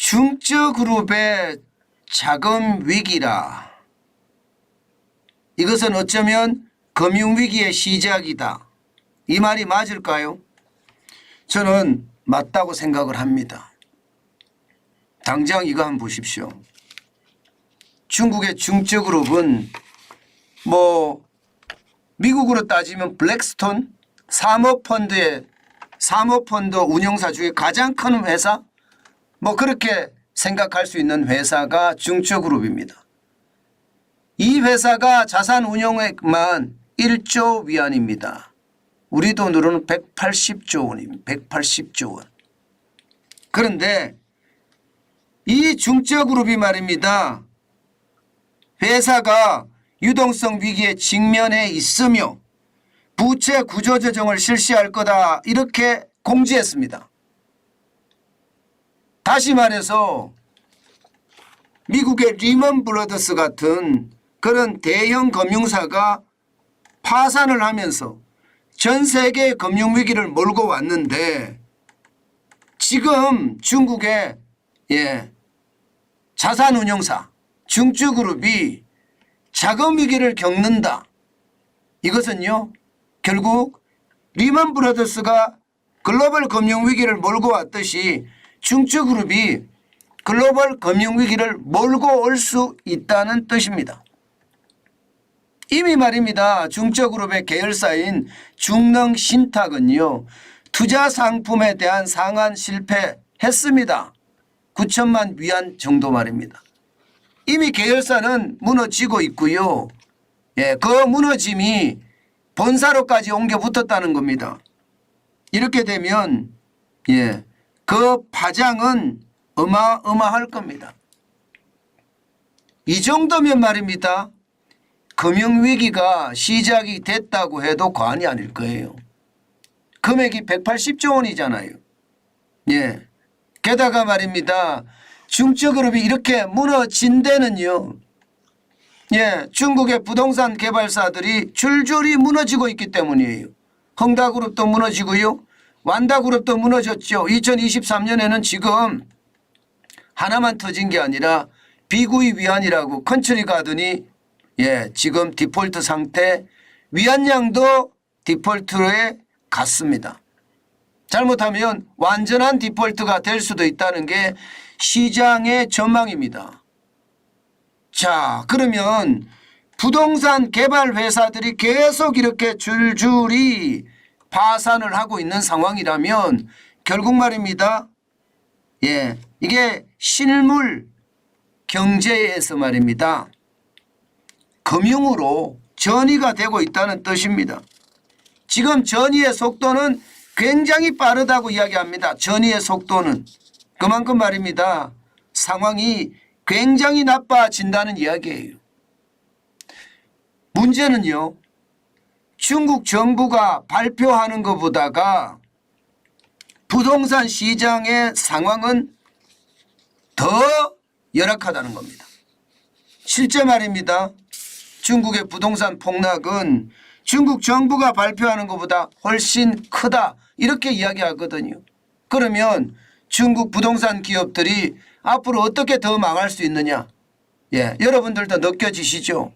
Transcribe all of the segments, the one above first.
중저그룹의 자금 위기라. 이것은 어쩌면 금융위기의 시작이다. 이 말이 맞을까요? 저는 맞다고 생각을 합니다. 당장 이거 한번 보십시오. 중국의 중저그룹은 미국으로 따지면 블랙스톤 사모펀드 운용사 중에 가장 큰 회사 그렇게 생각할 수 있는 회사가 중저그룹입니다. 이 회사가 자산 운용액만 1조 위안입니다. 우리 돈으로는 180조 원입니다. 180조 원. 그런데 이 중저그룹이 말입니다. 회사가 유동성 위기에 직면해 있으며 부채 구조조정을 실시할 거다 이렇게 공지했습니다. 다시 말해서 미국의 리먼 브러더스 같은 그런 대형 금융사가 파산을 하면서 전 세계의 금융위기를 몰고 왔는데 지금 중국의 자산운용사 중저그룹이 자금위기를 겪는다. 이것은요 결국 리먼 브러더스가 글로벌 금융위기를 몰고 왔듯이 중저그룹이 글로벌 금융위기를 몰고 올 수 있다는 뜻입니다. 이미 말입니다. 중저그룹의 계열사인 중능신탁은요 투자 상품에 대한 상환 실패했습니다. 9천만 위안 정도 말입니다. 이미 계열사는 무너지고 있고요. 그 무너짐이 본사로까지 옮겨 붙었다는 겁니다. 이렇게 되면 그 파장은 어마어마할 겁니다. 이 정도면 말입니다. 금융위기가 시작이 됐다고 해도 과언이 아닐 거예요. 금액이 180조 원이잖아요. 게다가 말입니다. 중저그룹이 이렇게 무너진 데는요. 중국의 부동산 개발사들이 줄줄이 무너지고 있기 때문이에요. 헝다그룹도 무너지고요. 완다그룹도 무너졌죠. 2023년에는 지금 하나만 터진 게 아니라 비구이 위안이라고 컨트리가든이 지금 디폴트 상태, 위안양도 디폴트에 갔습니다. 잘못하면 완전한 디폴트가 될 수도 있다는 게 시장의 전망입니다. 자, 그러면 부동산 개발 회사들이 계속 이렇게 줄줄이 파산을 하고 있는 상황이라면 결국 말입니다. 이게 실물 경제에서 말입니다. 금융으로 전이가 되고 있다는 뜻입니다. 지금 전이의 속도는 굉장히 빠르다고 이야기합니다. 전이의 속도는. 그만큼 말입니다. 상황이 굉장히 나빠진다는 이야기예요. 문제는요. 중국 정부가 발표하는 것보다가 부동산 시장의 상황은 더 열악하다는 겁니다. 실제 말입니다. 중국의 부동산 폭락은 중국 정부가 발표하는 것보다 훨씬 크다 이렇게 이야기하거든요. 그러면 중국 부동산 기업들이 앞으로 어떻게 더 망할 수 있느냐. 여러분들도 느껴지시죠?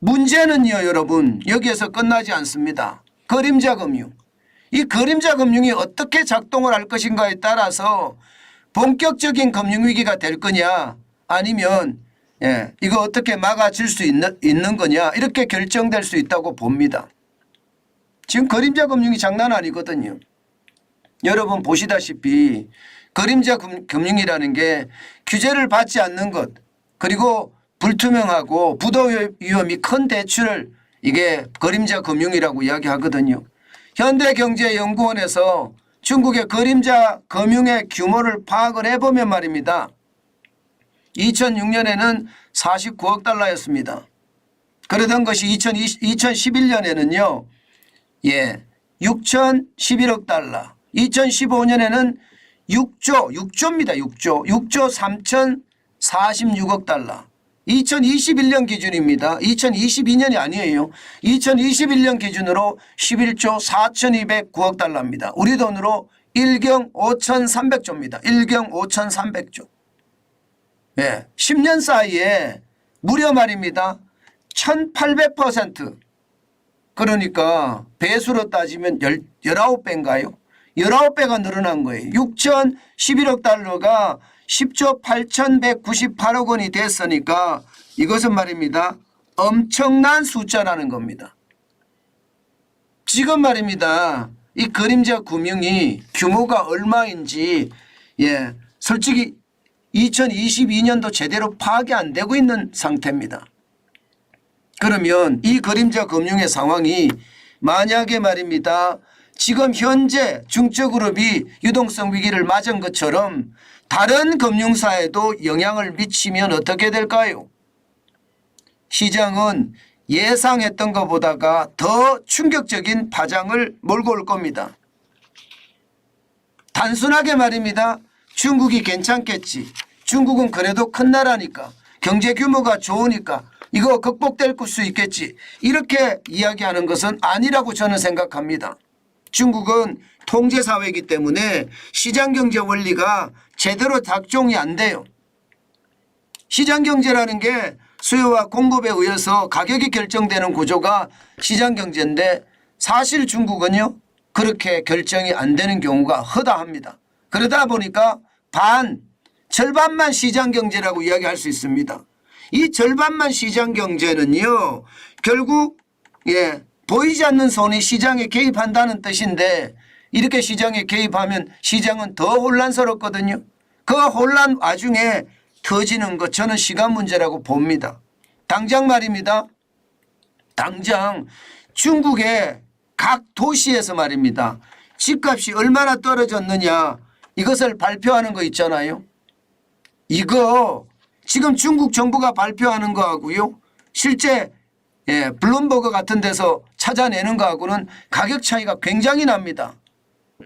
문제는요 여러분 여기에서 끝나지 않습니다. 그림자 금융. 이 그림자 금융이 어떻게 작동을 할 것인가에 따라서 본격적인 금융위기가 될 거냐 아니면 이거 어떻게 막아줄 수 있는 거냐 이렇게 결정될 수 있다고 봅니다. 지금 그림자 금융이 장난 아니거든요. 여러분 보시다시피 그림자 금융이라는 게 규제를 받지 않는 것 그리고 불투명하고 부도 위험이 큰 대출을 이게 그림자 금융이라고 이야기하거든요. 현대경제연구원에서 중국의 그림자 금융의 규모를 파악을 해보면 말입니다. 2006년에는 49억 달러였습니다. 그러던 것이 2011년에는요. 6,011억 달러. 2015년에는 6조입니다. 6조 3,046억 달러. 2021년 기준입니다. 2022년이 아니에요. 2021년 기준으로 11조 4,209억 달러입니다. 우리 돈으로 1경 5,300조입니다. 1경 5,300조. 예, 10년 사이에 무려 말입니다. 1,800%. 그러니까 배수로 따지면 19배인가요? 19배가 늘어난 거예요. 6,011억 달러가 10조 8,198억 원이 됐으니까 이것은 말입니다. 엄청난 숫자라는 겁니다. 지금 말입니다. 이 그림자 금융이 규모가 얼마인지 솔직히 2022년도 제대로 파악이 안 되고 있는 상태입니다. 그러면 이 그림자 금융의 상황이 만약에 말입니다. 지금 현재 중저그룹이 유동성 위기를 맞은 것처럼 다른 금융사에도 영향을 미치면 어떻게 될까요? 시장은 예상했던 것보다가 더 충격적인 파장을 몰고 올 겁니다. 단순하게 말입니다. 중국이 괜찮겠지. 중국은 그래도 큰 나라니까 경제 규모가 좋으니까 이거 극복될 수 있겠지. 이렇게 이야기하는 것은 아니라고 저는 생각합니다. 중국은 통제사회이기 때문에 시장경제 원리가 제대로 작동이 안 돼요. 시장경제라는 게 수요와 공급에 의해서 가격이 결정되는 구조가 시장경제인데 사실 중국은요 그렇게 결정이 안 되는 경우가 허다합니다. 그러다 보니까 절반만 시장경제라고 이야기할 수 있습니다. 이 절반만 시장경제는요 결국 보이지 않는 손이 시장에 개입한다는 뜻인데 이렇게 시장에 개입하면 시장은 더 혼란스럽거든요. 그 혼란 와중에 터지는 것 저는 시간 문제라고 봅니다. 당장 말입니다. 당장 중국의 각 도시에서 말입니다. 집값이 얼마나 떨어졌느냐 이것을 발표하는 거 있잖아요. 이거 지금 중국 정부가 발표하는 거하고요. 실제 블룸버그 같은 데서 찾아내는 거하고는 가격 차이가 굉장히 납니다.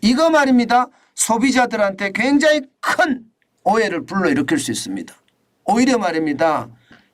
이거 말입니다. 소비자들한테 굉장히 큰 오해를 불러일으킬 수 있습니다. 오히려 말입니다.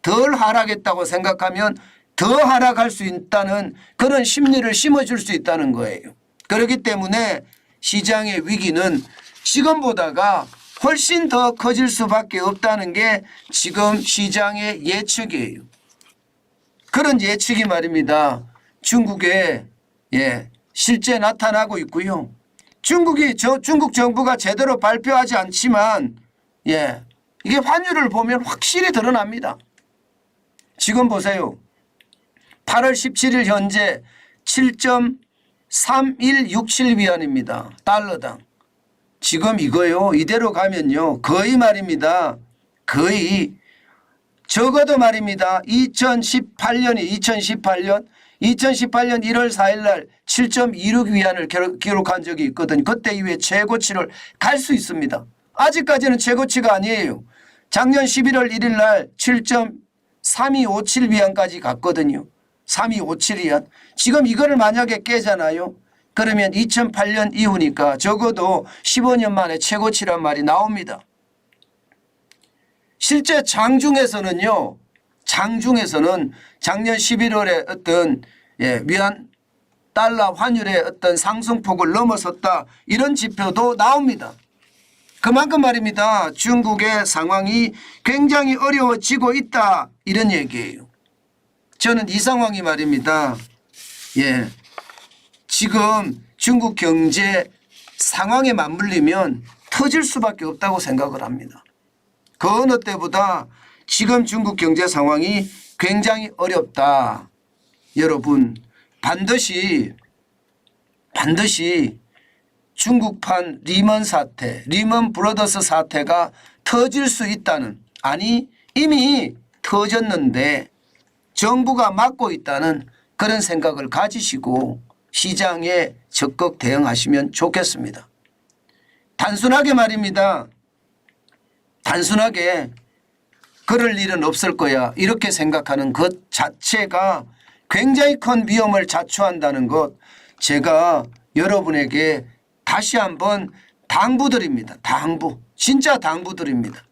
덜 하락했다고 생각하면 더 하락할 수 있다는 그런 심리를 심어줄 수 있다는 거예요. 그렇기 때문에 시장의 위기는 지금보다가 훨씬 더 커질 수밖에 없다는 게 지금 시장의 예측이에요. 그런 예측이 말입니다. 중국에 실제 나타나고 있고요. 중국 정부가 제대로 발표하지 않지만 이게 환율을 보면 확실히 드러납니다. 지금 보세요. 8월 17일 현재 7.3167위안입니다. 달러당. 지금 이거요. 이대로 가면요. 거의 말입니다. 거의 적어도 말입니다. 2018년 1월 4일 날 7.26위안을 기록한 적이 있거든요. 그때 이후에 최고치를 갈 수 있습니다. 아직까지는 최고치가 아니에요. 작년 11월 1일 날 7.3257위안까지 갔거든요. 3257위안. 지금 이거를 만약에 깨잖아요. 그러면 2008년 이후니까 적어도 15년 만에 최고치란 말이 나옵니다. 실제 장중에서는 작년 11월에 어떤 위안 달러 환율의 어떤 상승폭을 넘어섰다 이런 지표도 나옵니다. 그만큼 말입니다. 중국의 상황이 굉장히 어려워지고 있다 이런 얘기예요. 저는 이 상황이 말입니다. 지금 중국 경제 상황에 맞물리면 터질 수밖에 없다고 생각을 합니다. 그 어느 때보다 지금 중국 경제 상황이 굉장히 어렵다. 여러분 반드시 중국판 리먼 브러더스 사태가 터질 수 있다는 아니 이미 터졌는데 정부가 막고 있다는 그런 생각을 가지시고 시장에 적극 대응하시면 좋겠습니다. 단순하게 말입니다. 단순하게 그럴 일은 없을 거야 이렇게 생각하는 것 자체가 굉장히 큰 위험을 자초한다는 것 제가 여러분에게 다시 한번 당부드립니다. 진짜 당부드립니다.